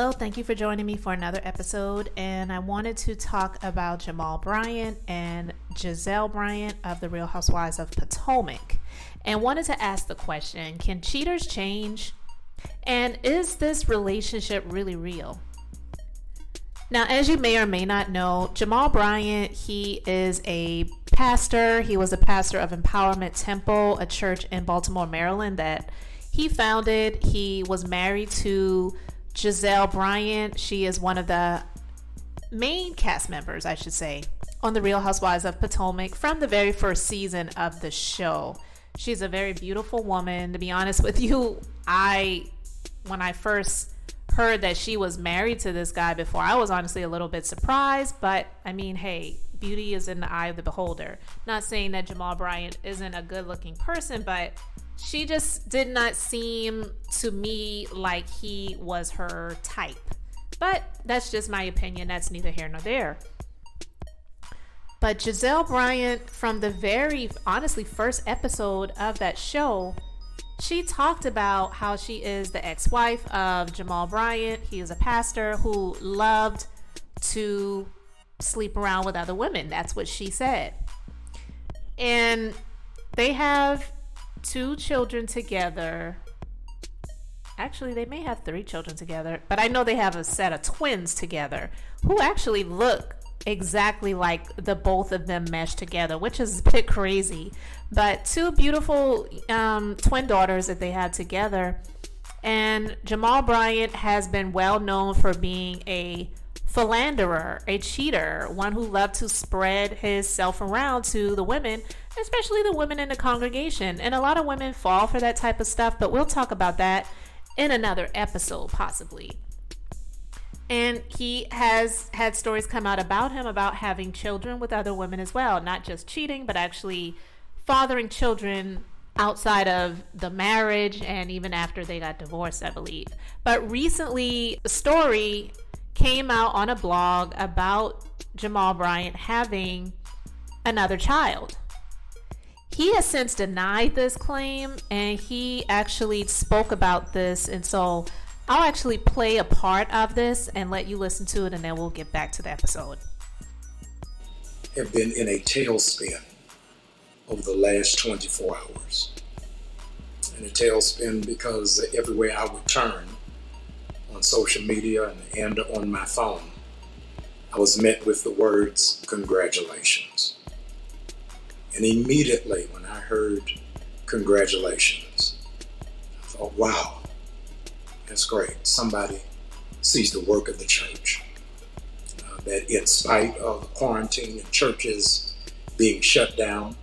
Hello, thank you for joining me for another episode. And I wanted to talk about Jamal Bryant and Gizelle Bryant of the Real Housewives of Potomac. And wanted to ask the question, can cheaters change? And is this relationship really real? Now, as you may or may not know, Jamal Bryant, he is a pastor. He was a pastor of Empowerment Temple, a church in Baltimore, Maryland that he founded. He was married to Gizelle Bryant. She is one of the main cast members, I should say, on the Real Housewives of Potomac from the very first season of the show. She's a very beautiful woman. To be honest with you, when I first heard that she was married to this guy before, I was honestly a little bit surprised, but I mean, hey, beauty is in the eye of the beholder. Not saying that Jamal Bryant isn't a good looking person, but she just did not seem to me like he was her type. But that's just my opinion. That's neither here nor there. But Gizelle Bryant, from the very, honestly, first episode of that show, she talked about how she is the ex-wife of Jamal Bryant. He is a pastor who loved to sleep around with other women. That's what she said. And they have 2 children together. Actually, they may have 3 children together, but I know they have a set of twins together who actually look exactly like the both of them meshed together, which is a bit crazy. But 2 beautiful twin daughters that they had together. And Jamal Bryant has been well known for being a philanderer, a cheater, one who loved to spread his self around to the women, especially the women in the congregation. And a lot of women fall for that type of stuff, but we'll talk about that in another episode possibly. And he has had stories come out about him about having children with other women as well, not just cheating, but actually fathering children outside of the marriage and even after they got divorced, I believe. But recently, a story came out on a blog about Jamal Bryant having another child. He has since denied this claim, and he actually spoke about this. And so I'll actually play a part of this and let you listen to it, and then we'll get back to the episode. Have been in a tailspin over the last 24 hours. And a tailspin because everywhere I would turn on social media and on my phone, I was met with the words, congratulations. And immediately when I heard congratulations, I thought, wow, that's great. Somebody sees the work of the church. That in spite of the quarantine and churches being shut down,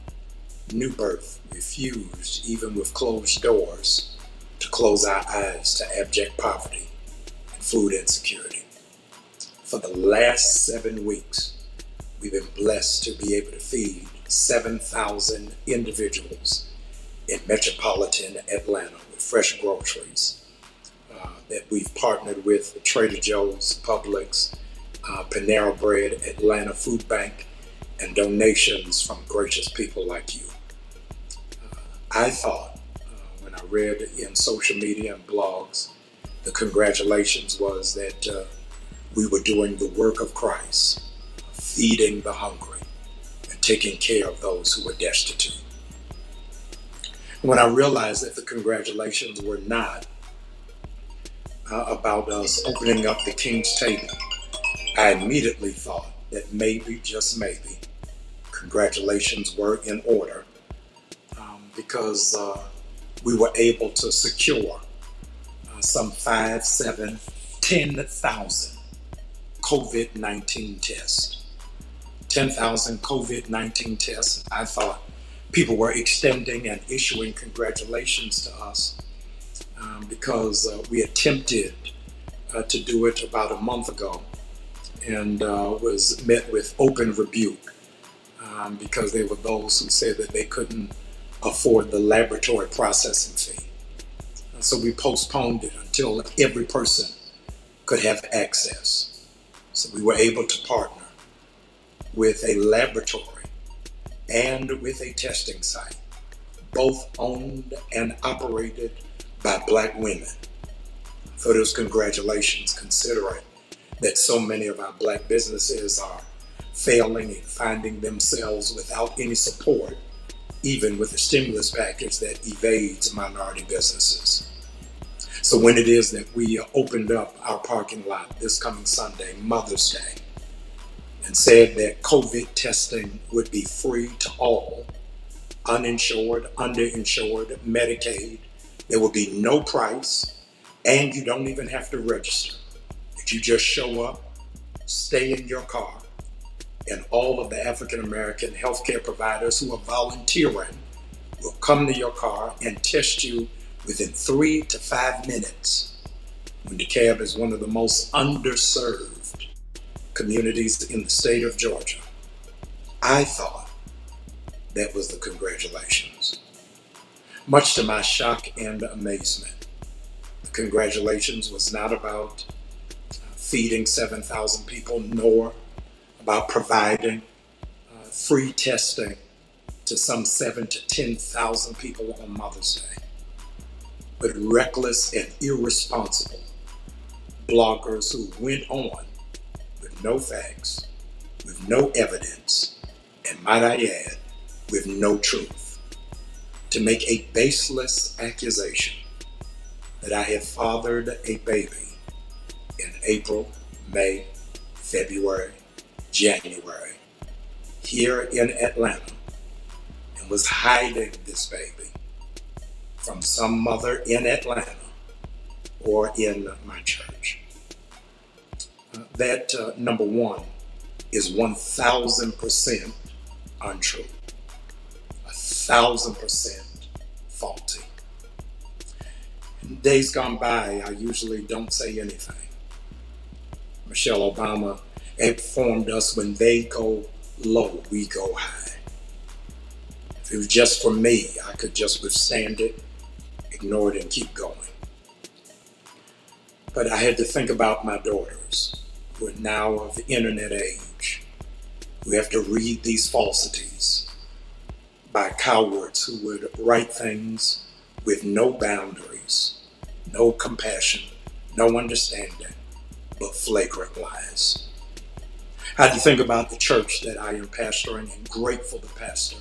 New Birth refused, even with closed doors, to close our eyes to abject poverty and food insecurity. For the last 7 weeks, we've been blessed to be able to feed 7,000 individuals in metropolitan Atlanta with fresh groceries that we've partnered with Trader Joe's, Publix, Panera Bread, Atlanta Food Bank, and donations from gracious people like you. I thought when I read in social media and blogs, the congratulations was that we were doing the work of Christ, feeding the hungry and taking care of those who were destitute. When I realized that the congratulations were not about us opening up the King's table, I immediately thought that maybe, just maybe, congratulations were in order because we were able to secure some 5, 7, 10,000 COVID-19 tests. 10,000 COVID-19 tests. I thought people were extending and issuing congratulations to us because we attempted to do it about a month ago and was met with open rebuke because there were those who said that they couldn't afford the laboratory processing fee. So we postponed it until every person could have access. So we were able to partner with a laboratory and with a testing site, both owned and operated by Black women, for those congratulations, considering that so many of our black businesses are failing and finding themselves without any support, even with the stimulus package that evades minority businesses. So when it is that we opened up our parking lot this coming Sunday, Mother's Day, and said that COVID testing would be free to all, uninsured, underinsured, Medicaid, there will be no price, and you don't even have to register. That you just show up, stay in your car, and all of the African American healthcare providers who are volunteering will come to your car and test you within 3 to 5 minutes, when DeKalb is one of the most underserved communities in the state of Georgia. I thought that was the congratulations. Much to my shock and amazement, the congratulations was not about feeding 7,000 people, nor about providing free testing to some 7,000 to 10,000 people on Mother's Day, but reckless and irresponsible bloggers who went on with no facts, with no evidence, and might I add, with no truth, to make a baseless accusation that I had fathered a baby in April, May, February, January, here in Atlanta, and was hiding this baby from some mother in Atlanta or in my church. That, number one, is 1,000% untrue, 1,000% faulty. In days gone by, I usually don't say anything. Michelle Obama informed us, when they go low, we go high. If it was just for me, I could just withstand it, ignore it, and keep going. But I had to think about my daughters, who are now of the internet age, who have to read these falsities by cowards who would write things with no boundaries, no compassion, no understanding, but flagrant lies. I had to think about the church that I am pastoring and grateful to pastor,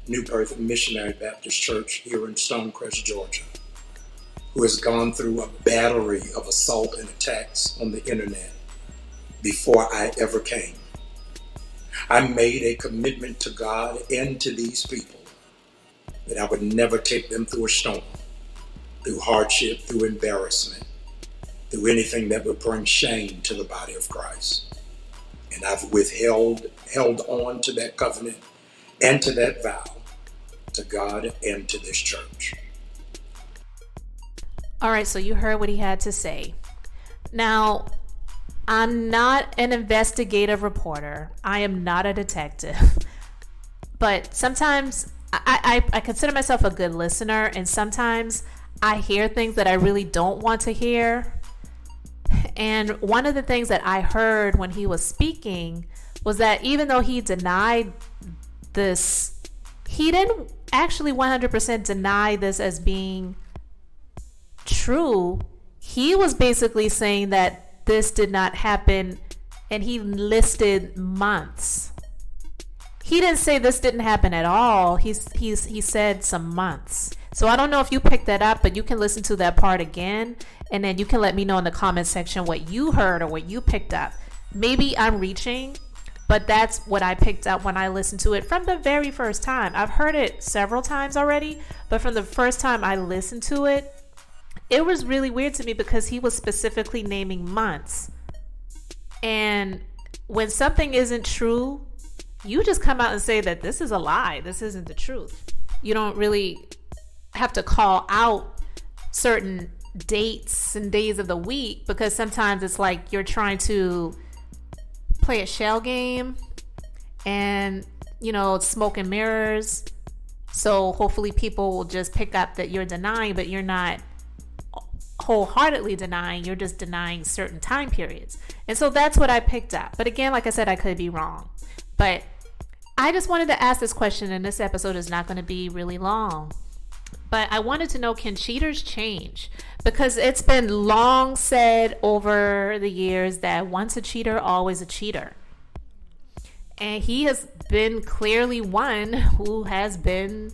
New Birth Missionary Baptist Church here in Stonecrest, Georgia, who has gone through a battery of assault and attacks on the internet before I ever came. I made a commitment to God and to these people that I would never take them through a storm, through hardship, through embarrassment, through anything that would bring shame to the body of Christ. And I've held on to that covenant and to that vow to God and to this church. All right, so you heard what he had to say. Now, I'm not an investigative reporter. I am not a detective. But sometimes I consider myself a good listener, and sometimes I hear things that I really don't want to hear. And one of the things that I heard when he was speaking was that even though he denied this, he didn't actually 100% deny this as being true. He was basically saying that this did not happen, and he listed months. He didn't say this didn't happen at all. He said some months. So I don't know if you picked that up, but you can listen to that part again, and then you can let me know in the comment section what you heard or what you picked up. Maybe I'm reaching, but that's what I picked up when I listened to it from the very first time. I've heard it several times already, but from the first time I listened to it, it was really weird to me because he was specifically naming months. And when something isn't true, you just come out and say that this is a lie. This isn't the truth. You don't really have to call out certain dates and days of the week, because sometimes it's like you're trying to play a shell game and, smoke and mirrors. So hopefully people will just pick up that you're denying, but you're not wholeheartedly denying. You're just denying certain time periods. And so that's what I picked up. But again, like I said, I could be wrong. But I just wanted to ask this question, and this episode is not going to be really long. But I wanted to know, can cheaters change? Because it's been long said over the years that once a cheater, always a cheater. And he has been clearly one who has been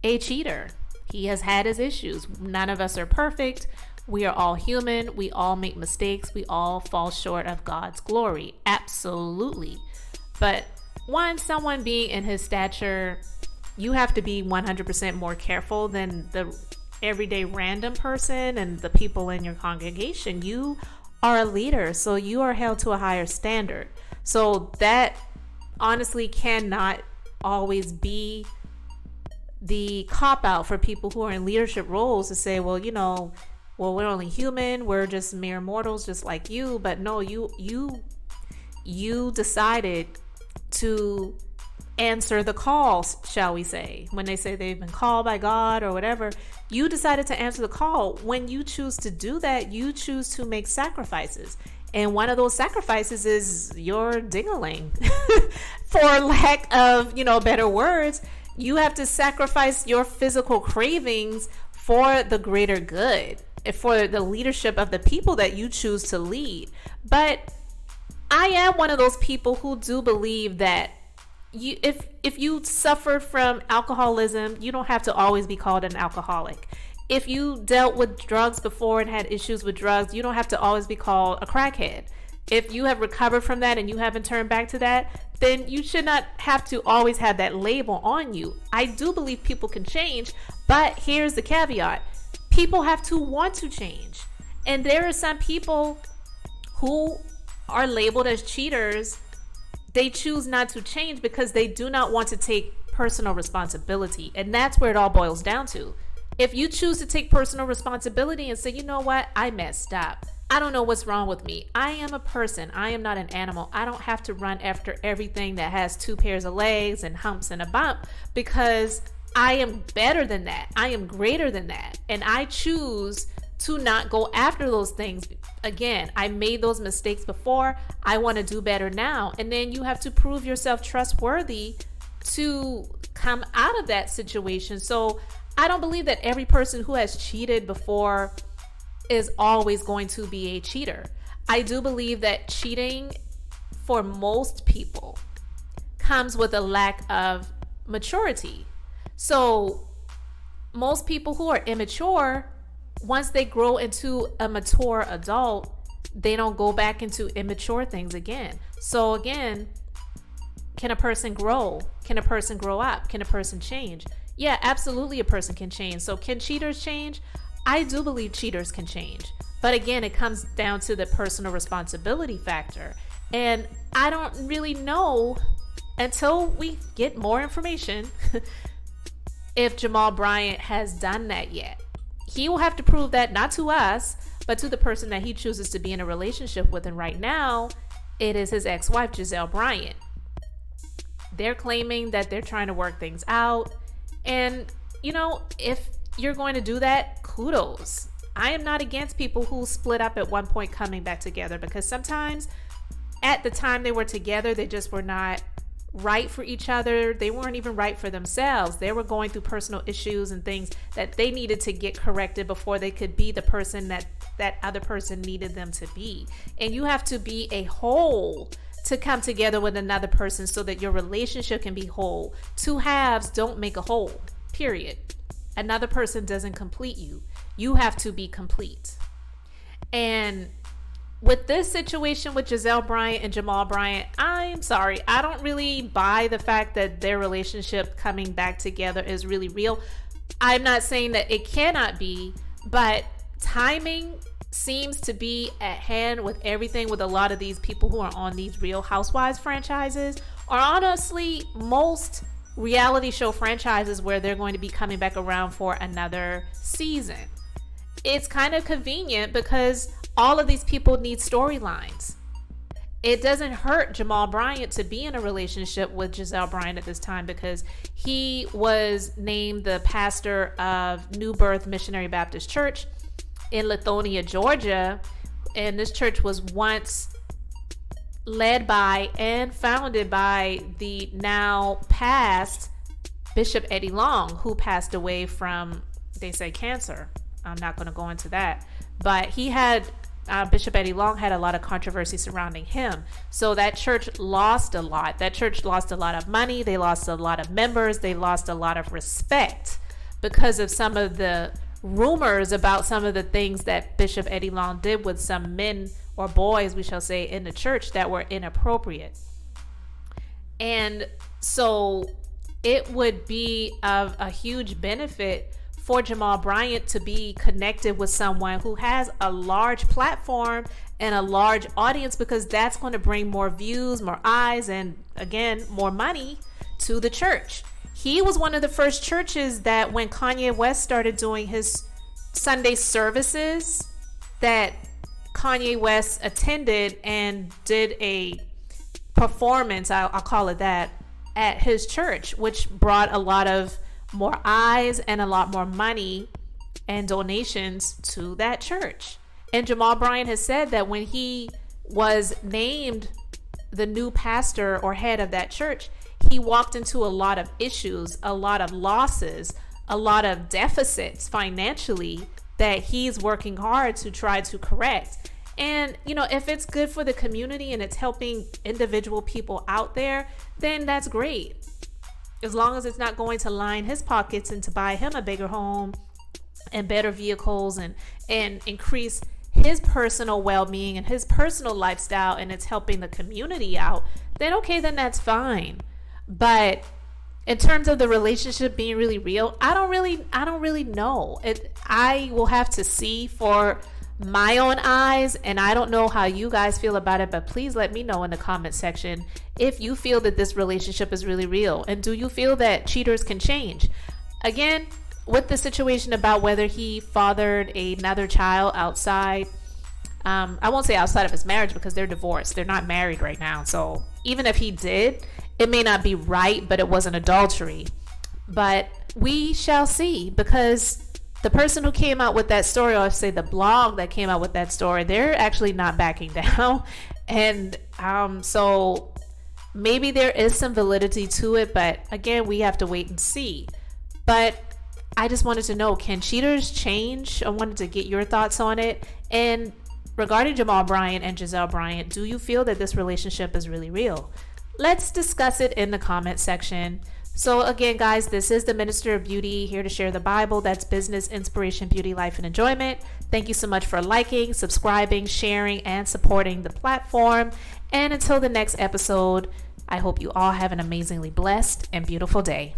a cheater. He has had his issues. None of us are perfect. We are all human. We all make mistakes. We all fall short of God's glory. Absolutely. But someone being in his stature, you have to be 100% more careful than the everyday random person and the people in your congregation. You are a leader, so you are held to a higher standard. So that honestly cannot always be the cop-out for people who are in leadership roles to say, well, we're only human, we're just mere mortals just like you. But no, you decided to answer the calls, shall we say. When they say they've been called by God or whatever, you decided to answer the call. When you choose to do that, you choose to make sacrifices. And one of those sacrifices is your ding-a-ling. For lack of, better words, you have to sacrifice your physical cravings for the greater good, for the leadership of the people that you choose to lead. But I am one of those people who do believe that if you suffer from alcoholism, you don't have to always be called an alcoholic. If you dealt with drugs before and had issues with drugs, you don't have to always be called a crackhead. If you have recovered from that and you haven't turned back to that, then you should not have to always have that label on you. I do believe people can change, but here's the caveat. People have to want to change. And there are some people who are labeled as cheaters. They choose not to change because they do not want to take personal responsibility. And that's where it all boils down to. If you choose to take personal responsibility and say, you know what, I messed up. I don't know what's wrong with me. I am a person. I am not an animal. I don't have to run after everything that has 2 pairs of legs and humps and a bump, because I am better than that. I am greater than that. And I choose to not go after those things. Again, I made those mistakes before. I want to do better now. And then you have to prove yourself trustworthy to come out of that situation. So I don't believe that every person who has cheated before is always going to be a cheater. I do believe that cheating for most people comes with a lack of maturity. So most people who are immature, once they grow into a mature adult, they don't go back into immature things again. So again, can a person grow? Can a person grow up? Can a person change? Yeah, absolutely a person can change. So can cheaters change? I do believe cheaters can change. But again, it comes down to the personal responsibility factor. And I don't really know until we get more information if Jamal Bryant has done that yet. He will have to prove that, not to us, but to the person that he chooses to be in a relationship with. And right now, it is his ex-wife, Gizelle Bryant. They're claiming that they're trying to work things out. And, if you're going to do that, kudos. I am not against people who split up at one point coming back together, because sometimes at the time they were together, they just were not right for each other. They weren't even right for themselves. They were going through personal issues and things that they needed to get corrected before they could be the person that other person needed them to be. And you have to be a whole to come together with another person so that your relationship can be whole. 2 halves don't make a whole, period. Another person doesn't complete you. You have to be complete. And with this situation with Gizelle Bryant and Jamal Bryant, I'm sorry, I don't really buy the fact that their relationship coming back together is really real. I'm not saying that it cannot be, but timing seems to be at hand with everything, with a lot of these people who are on these Real Housewives franchises, or honestly, most reality show franchises where they're going to be coming back around for another season. It's kind of convenient because all of these people need storylines. It doesn't hurt Jamal Bryant to be in a relationship with Gizelle Bryant at this time, because he was named the pastor of New Birth Missionary Baptist Church in Lithonia, Georgia. And this church was once led by and founded by the now past Bishop Eddie Long, who passed away from they say cancer. I'm not going to go into that. But he had, Bishop Eddie Long had a lot of controversy surrounding him. So that church lost a lot. That church lost a lot of money. They lost a lot of members. They lost a lot of respect because of some of the rumors about some of the things that Bishop Eddie Long did with some men or boys, we shall say, in the church that were inappropriate. And so it would be of a huge benefit for Jamal Bryant to be connected with someone who has a large platform and a large audience, because that's going to bring more views, more eyes, and again, more money to the church. He was one of the first churches that when Kanye West started doing his Sunday services, that Kanye West attended and did a performance, I'll call it that, at his church, which brought a lot of more eyes and a lot more money and donations to that church. And Jamal Bryant has said that when he was named the new pastor or head of that church, he walked into a lot of issues, a lot of losses, a lot of deficits financially that he's working hard to try to correct. And, you know, if it's good for the community and it's helping individual people out there, then that's great. As long as it's not going to line his pockets and to buy him a bigger home and better vehicles and increase his personal well-being and his personal lifestyle, and it's helping the community out, then okay, then that's fine. But in terms of the relationship being really real, I don't really know. I will have to see for my own eyes, and I don't know how you guys feel about it, but please let me know in the comment section if you feel that this relationship is really real, and do you feel that cheaters can change? Again, with the situation about whether he fathered another child outside, I won't say outside of his marriage because they're divorced, they're not married right now, so even if he did, it may not be right, but it wasn't adultery. But we shall see, because the person who came out with that story, or say the blog that came out with that story, they're actually not backing down. And so maybe there is some validity to it, but again, we have to wait and see. But I just wanted to know, can cheaters change? I wanted to get your thoughts on it. And regarding Jamal Bryant and Gizelle Bryant, do you feel that this relationship is really real? Let's discuss it in the comment section. So again, guys, this is the Minister of Beauty, here to share the Bible. That's business, inspiration, beauty, life, and enjoyment. Thank you so much for liking, subscribing, sharing, and supporting the platform. And until the next episode, I hope you all have an amazingly blessed and beautiful day.